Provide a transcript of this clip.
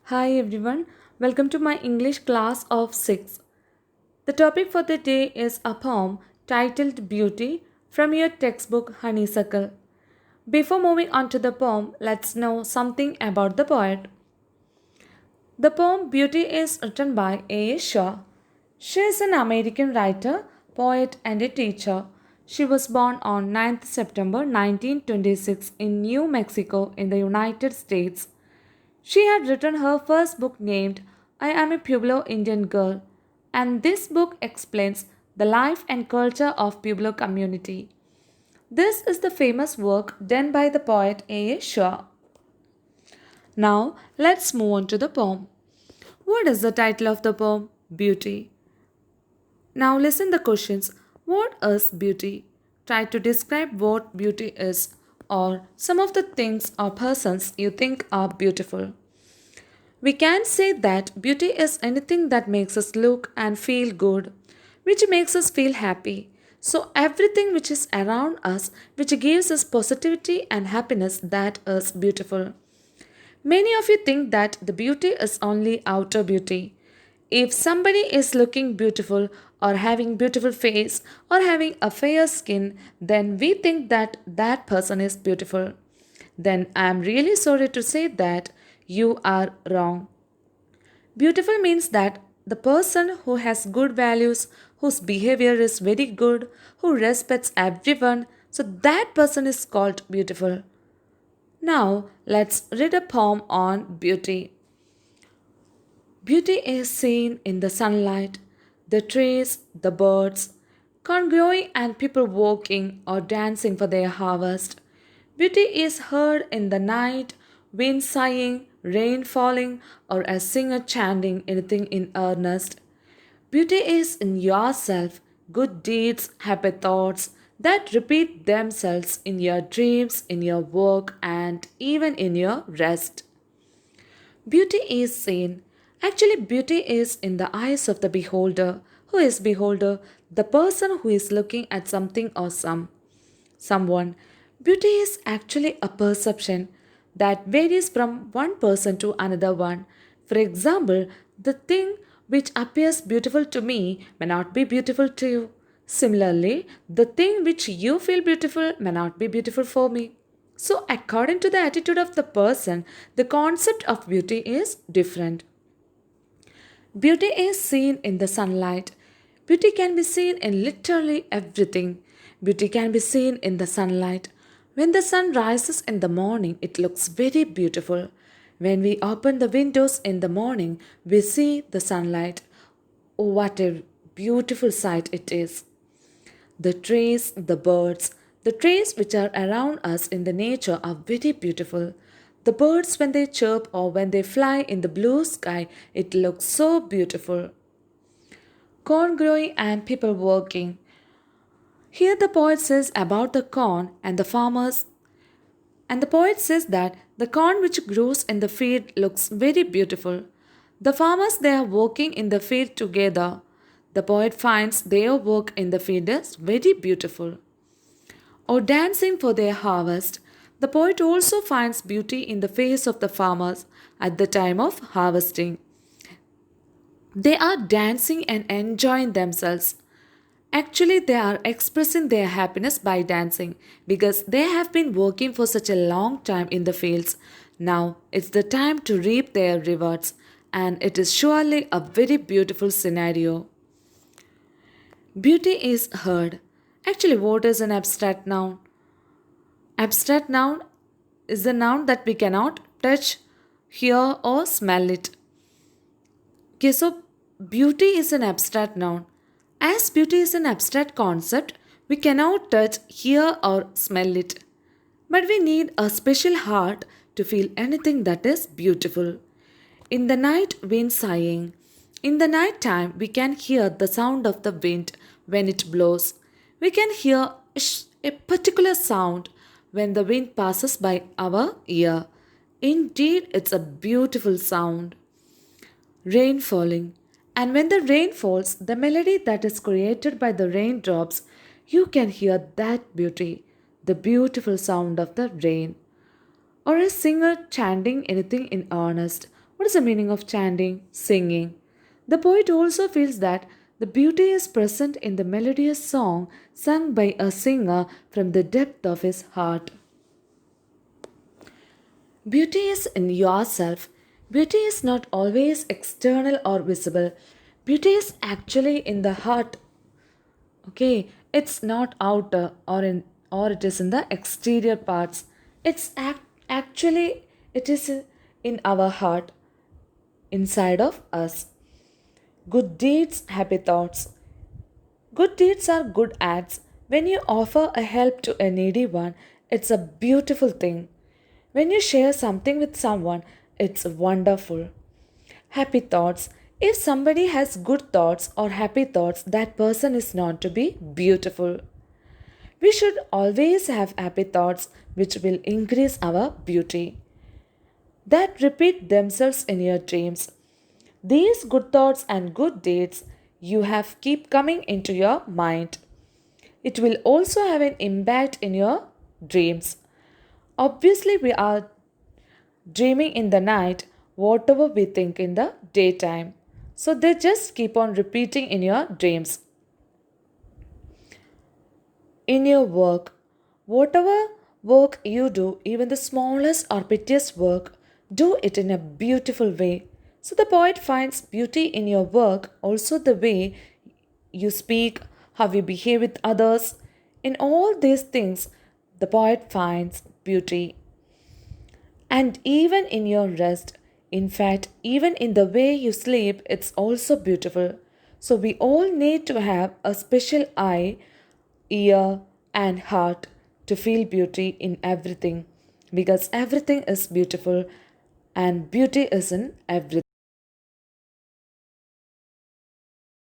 Hi everyone, welcome to my English class of 6. The topic for the day is a poem titled Beauty from your textbook Honeysuckle. Before moving on to the poem, let's know something about the poet. The poem Beauty is written by A. Shaw. She is an American writer, poet, and a teacher. She was born on 9th September 1926 in New Mexico in the United States. She had written her first book named I Am a Pueblo Indian Girl, and this book explains the life and culture of Pueblo community. This is the famous work done by the poet A. Shaw. Now, let's move on to the poem. What is the title of the poem? Beauty. Now listen the questions. What is beauty? Try to describe what beauty is or some of the things or persons you think are beautiful. We can say that beauty is anything that makes us look and feel good, which makes us feel happy. So, everything which is around us, which gives us positivity and happiness, that is beautiful. Many of you think that the beauty is only outer beauty. If somebody is looking beautiful or having beautiful face or having a fair skin, then we think that that person is beautiful. Then I am really sorry to say that you are wrong. Beautiful means that the person who has good values, whose behavior is very good, who respects everyone, so that person is called beautiful. Now, let's read a poem on beauty. Beauty is seen in the sunlight, the trees, the birds, corn growing, and people walking or dancing for their harvest. Beauty is heard in the night, wind sighing, rain falling, or a singer chanting anything in earnest. Beauty is in yourself, good deeds, happy thoughts that repeat themselves in your dreams, in your work, and even in your rest. Beauty is seen. Actually, beauty is in the eyes of the beholder. Who is beholder? The person who is looking at something or someone. Beauty is actually a perception that varies from one person to another one. For example, the thing which appears beautiful to me may not be beautiful to you. Similarly, the thing which you feel beautiful may not be beautiful for me. So, according to the attitude of the person, the concept of beauty is different. Beauty is seen in the sunlight. Beauty can be seen in literally everything. Beauty can be seen in the sunlight. When the sun rises in the morning, it looks very beautiful. When we open the windows in the morning, we see the sunlight. Oh, what a beautiful sight it is! The trees, the birds, the trees which are around us in the nature are very beautiful. The birds, when they chirp or when they fly in the blue sky, it looks so beautiful. Corn growing and people working. Here the poet says about the corn and the farmers, and the poet says that the corn which grows in the field looks very beautiful. The farmers they are working in the field together. The poet finds their work in the field is very beautiful. Or dancing for their harvest. The poet also finds beauty in the face of the farmers at the time of harvesting. They are dancing and enjoying themselves. Actually, they are expressing their happiness by dancing because they have been working for such a long time in the fields. Now it's the time to reap their rewards, and it is surely a very beautiful scenario. Beauty is heard. Actually, what is an abstract noun? Abstract noun is a noun that we cannot touch, hear, or smell it. Okay, so beauty is an abstract noun. As beauty is an abstract concept, we cannot touch, hear, or smell it. But we need a special heart to feel anything that is beautiful. In the night, wind sighing. In the night time, we can hear the sound of the wind when it blows. We can hear a particular sound when the wind passes by our ear. Indeed, it's a beautiful sound. Rain falling. And when the rain falls, the melody that is created by the raindrops, you can hear that beauty, the beautiful sound of the rain. Or a singer chanting anything in earnest. What is the meaning of chanting, singing? The poet also feels that the beauty is present in the melodious song sung by a singer from the depth of his heart. Beauty is in yourself. Beauty is not always external or visible. Beauty is actually in the heart. Okay, it's not outer or it is in the exterior parts. Actually it is in our heart, inside of us. Good deeds, happy thoughts. Good deeds are good acts. When you offer a help to a needy one, it's a beautiful thing. When you share something with someone, it's wonderful. Happy thoughts. If somebody has good thoughts or happy thoughts, that person is known to be beautiful. We should always have happy thoughts which will increase our beauty. That repeat themselves in your dreams. These good thoughts and good deeds you have keep coming into your mind. It will also have an impact in your dreams. Obviously, we are dreaming in the night whatever we think in the daytime. So they just keep on repeating in your dreams. In your work, whatever work you do, even the smallest or pettiest work, do it in a beautiful way. So the poet finds beauty in your work, also the way you speak, how you behave with others. In all these things, the poet finds beauty. And even in your rest, in fact, even in the way you sleep, it's also beautiful. So we all need to have a special eye, ear, and heart to feel beauty in everything because everything is beautiful and beauty is in everything.